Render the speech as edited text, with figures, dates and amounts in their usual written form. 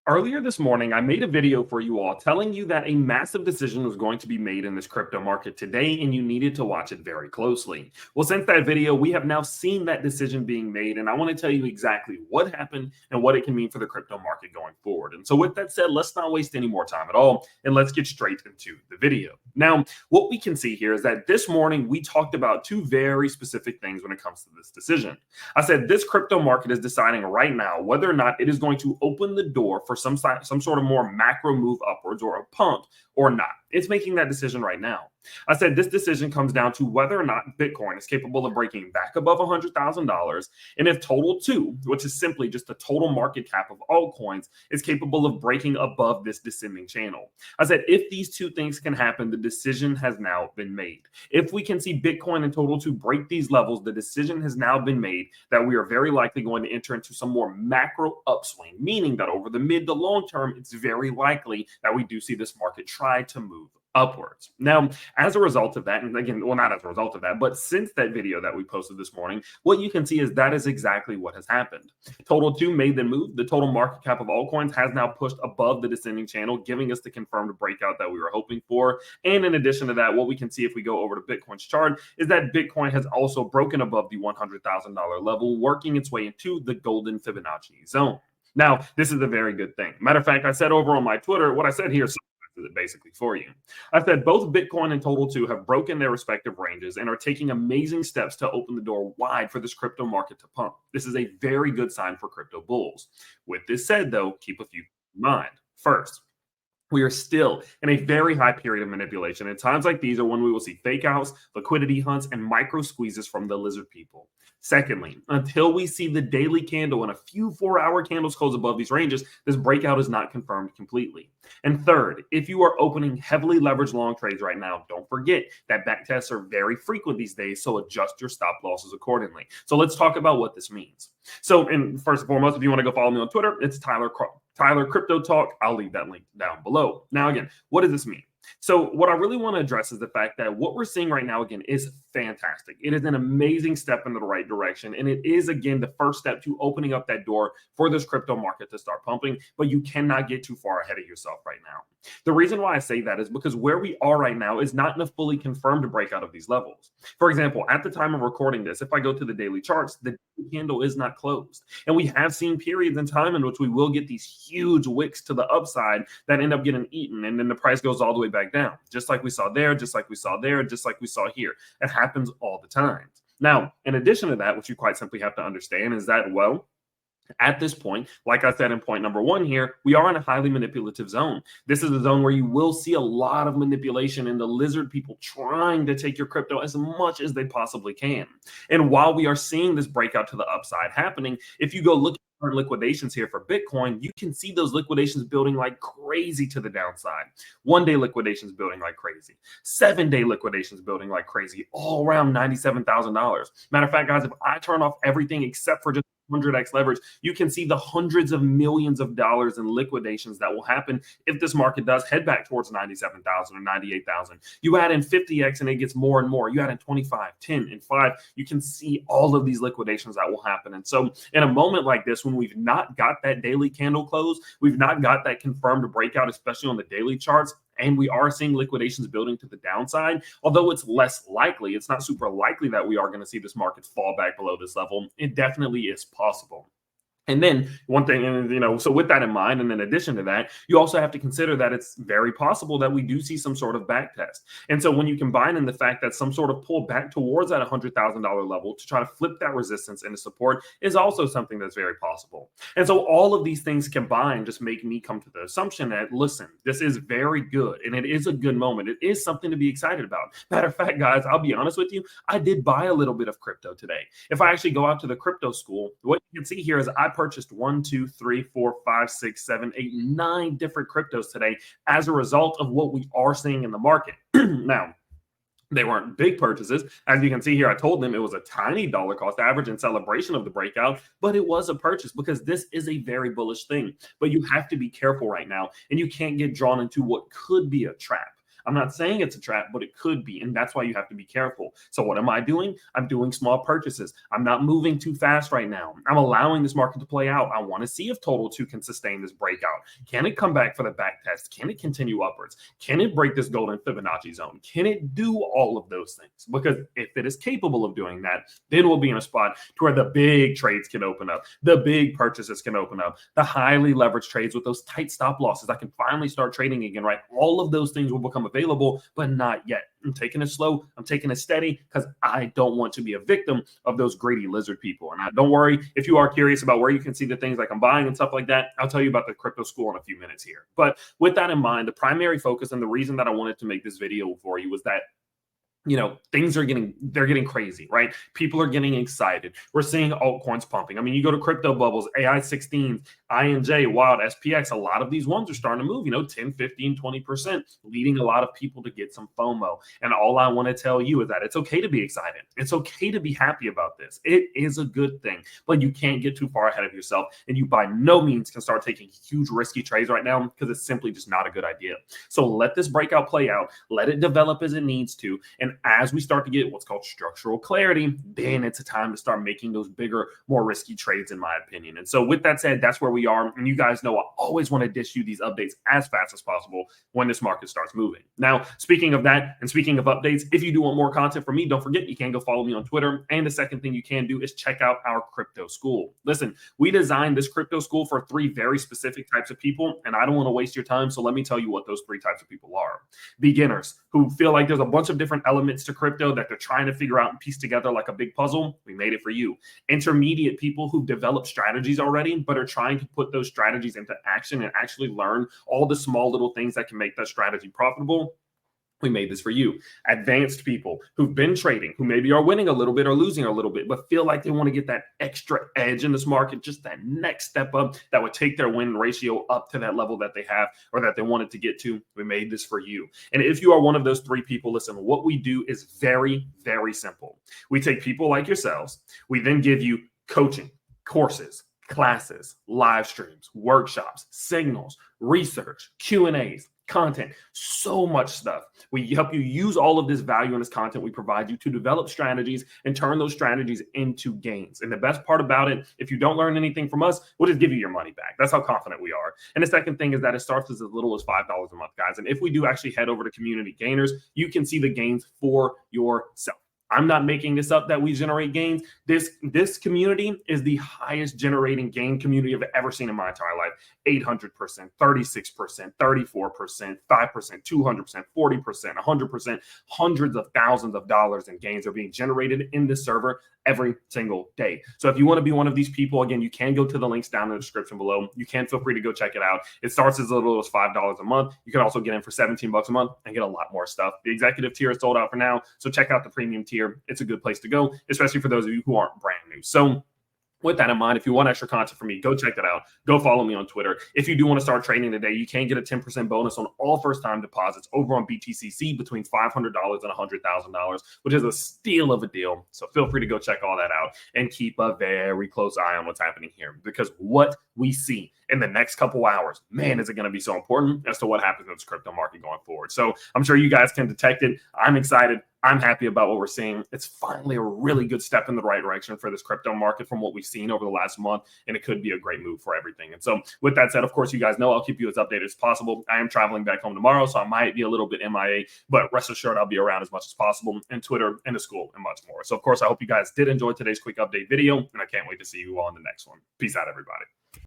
Earlier this morning, I made a video for you all telling you that a massive decision was going to be made in this crypto market today, and you needed to watch it very closely. Well, since that video, we have now seen that decision being made, and I want to tell you exactly what happened and what it can mean for the crypto market going forward. And so, with that said, let's not waste any more time at all, and let's get straight into the video. Now, what we can see here is that this morning we talked about two very specific things when it comes to this decision. I said this crypto market is deciding right now whether or not it is going to open the door for some sort of more macro move upwards or a pump or not. It's making that decision right now. I said this decision comes down to whether or not Bitcoin is capable of breaking back above $100,000, and if total 2, which is simply just the total market cap of altcoins, is capable of breaking above this descending channel. I said if these two things can happen, the decision has now been made. If we can see Bitcoin and total 2 break these levels, the decision has now been made that we are very likely going to enter into some more macro upswing, meaning that over the mid to long term, it's very likely that we do see this market try to move upwards. Now, as a result of that, and again, well, not as a result of that, but since that video that we posted this morning, what you can see is that is exactly what has happened. Total 2 made the move. The total market cap of altcoins has now pushed above the descending channel, giving us the confirmed breakout that we were hoping for. And in addition to that, what we can see if we go over to Bitcoin's chart is that Bitcoin has also broken above the $100,000 level, working its way into the golden Fibonacci zone. Now, this is a very good thing. Matter of fact, I said over on my Twitter, what I said here it basically for you. I said both Bitcoin and Total 2 have broken their respective ranges and are taking amazing steps to open the door wide for this crypto market to pump. This is a very good sign for crypto bulls. With this said, though, keep a few in mind. First, we are still in a very high period of manipulation. And times like these are when we will see fake outs, liquidity hunts, and micro squeezes from the lizard people. Secondly, until we see the daily candle and a few 4-hour candles close above these ranges, this breakout is not confirmed completely. And third, if you are opening heavily leveraged long trades right now, don't forget that backtests are very frequent these days, so adjust your stop losses accordingly. So let's talk about what this means. So, and first and foremost, if you want to go follow me on Twitter, it's Tyler Crypto Talk. I'll leave that link down below. Now, again, what does this mean? So what I really want to address is the fact that what we're seeing right now, again, is fantastic. It is an amazing step in the right direction. And it is, again, the first step to opening up that door for this crypto market to start pumping. But you cannot get too far ahead of yourself right now. The reason why I say that is because where we are right now is not in a fully confirmed breakout of these levels. For example, at the time of recording this, if I go to the daily charts, the candle is not closed. And we have seen periods in time in which we will get these huge wicks to the upside that end up getting eaten. And then the price goes all the way back down, just like we saw there, just like we saw there, just like we saw here. It happens all the time. Now, in addition to that, what you quite simply have to understand is that, well, at this point, like I said in point number 1 here, we are in a highly manipulative zone. This is a zone where you will see a lot of manipulation and the lizard people trying to take your crypto as much as they possibly can. And while we are seeing this breakout to the upside happening, if you go look at liquidations here for Bitcoin, you can see those liquidations building like crazy to the downside. 1-day liquidations building like crazy. 7-day liquidations building like crazy, all around $97,000. Matter of fact, guys, if I turn off everything except for just 100x leverage, you can see the hundreds of millions of dollars in liquidations that will happen if this market does head back towards 97,000 or 98,000. You add in 50x and it gets more and more. You add in 25, 10, and 5. You can see all of these liquidations that will happen. And so in a moment like this, when we've not got that daily candle close, we've not got that confirmed breakout, especially on the daily charts, and we are seeing liquidations building to the downside, although it's less likely, it's not super likely that we are going to see this market fall back below this level. It definitely is possible. And then one thing, so with that in mind, and in addition to that, you also have to consider that it's very possible that we do see some sort of back test. And so when you combine in the fact that some sort of pull back towards that $100,000 level to try to flip that resistance into support is also something that's very possible. And so all of these things combined just make me come to the assumption that, listen, this is very good and it is a good moment. It is something to be excited about. Matter of fact, guys, I'll be honest with you, I did buy a little bit of crypto today. If I actually go out to the crypto school, what you can see here is I purchased 1, 2, 3, 4, 5, 6, 7, 8, 9 different cryptos today as a result of what we are seeing in the market. Now, they weren't big purchases. As you can see here, I told them it was a tiny dollar cost average in celebration of the breakout, but it was a purchase because this is a very bullish thing. But you have to be careful right now, and you can't get drawn into what could be a trap. I'm not saying it's a trap, but it could be. And that's why you have to be careful. So what am I doing? I'm doing small purchases. I'm not moving too fast right now. I'm allowing this market to play out. I want to see if total 2 can sustain this breakout. Can it come back for the back test? Can it continue upwards? Can it break this golden Fibonacci zone? Can it do all of those things? Because if it is capable of doing that, then we'll be in a spot to where the big trades can open up, the big purchases can open up, the highly leveraged trades with those tight stop losses, I can finally start trading again, right? All of those things will become available, but not yet. I'm taking it slow. I'm taking it steady because I don't want to be a victim of those greedy lizard people. And don't worry, if you are curious about where you can see the things like I'm buying and stuff like that, I'll tell you about the crypto school in a few minutes here. But with that in mind, the primary focus and the reason that I wanted to make this video for you was that things are getting crazy, right? People are getting excited. We're seeing altcoins pumping. I mean, you go to crypto bubbles, AI16, INJ, Wild, SPX, a lot of these ones are starting to move, 10, 15, 20%, leading a lot of people to get some FOMO. And all I want to tell you is that it's okay to be excited. It's okay to be happy about this. It is a good thing, but you can't get too far ahead of yourself. And you by no means can start taking huge risky trades right now because it's simply just not a good idea. So let this breakout play out. Let it develop as it needs to. And as we start to get what's called structural clarity, then it's a time to start making those bigger, more risky trades, in my opinion. And so with that said, that's where we are. And you guys know I always want to dish you these updates as fast as possible when this market starts moving. Now, speaking of that, and speaking of updates, if you do want more content from me, don't forget you can go follow me on Twitter. And the second thing you can do is check out our crypto school. Listen, we designed this crypto school for 3 very specific types of people, and I don't want to waste your time. So let me tell you what those 3 types of people are. Beginners who feel like there's a bunch of different elements to crypto that they're trying to figure out and piece together like a big puzzle. We made it for you. Intermediate people who've developed strategies already, but are trying to put those strategies into action and actually learn all the small little things that can make that strategy profitable. We made this for you. Advanced people who've been trading, who maybe are winning a little bit or losing a little bit, but feel like they want to get that extra edge in this market, just that next step up that would take their win ratio up to that level that they have or that they wanted to get to. We made this for you. And if you are one of those 3 people, listen, what we do is very, very simple. We take people like yourselves. We then give you coaching, courses, classes, live streams, workshops, signals, research, Q&As, content, so much stuff. We help you use all of this value in this content we provide you to develop strategies and turn those strategies into gains. And the best part about it, if you don't learn anything from us, we'll just give you your money back. That's how confident we are. And the second thing is that it starts as little as $5 a month, guys. And if we do actually head over to Community Gainers, you can see the gains for yourself. I'm not making this up that we generate gains. This community is the highest generating gain community I've ever seen in my entire life. 800%, 36%, 34%, 5%, 200%, 40%, 100%, hundreds of thousands of dollars in gains are being generated in this server every single day. So if you want to be one of these people, again, you can go to the links down in the description below. You can feel free to go check it out. It starts as little as $5 a month. You can also get in for $17 a month and get a lot more stuff. The executive tier is sold out for now. So check out the premium tier. It's a good place to go, especially for those of you who aren't brand new. So with that in mind, if you want extra content from me, go check that out. Go follow me on Twitter. If you do want to start trading today, you can get a 10% bonus on all first-time deposits over on BTCC between $500 and $100,000, which is a steal of a deal. So feel free to go check all that out and keep a very close eye on what's happening here, because what we see in the next couple hours, man, is it going to be so important as to what happens in this crypto market going forward. So I'm sure you guys can detect it. I'm excited. I'm happy about what we're seeing. It's finally a really good step in the right direction for this crypto market from what we've seen over the last month, and it could be a great move for everything. And so with that said, of course, you guys know I'll keep you as updated as possible. I am traveling back home tomorrow, so I might be a little bit MIA, but rest assured I'll be around as much as possible, and Twitter and the school and much more. So of course, I hope you guys did enjoy today's quick update video, and I can't wait to see you all in the next one. Peace out, everybody.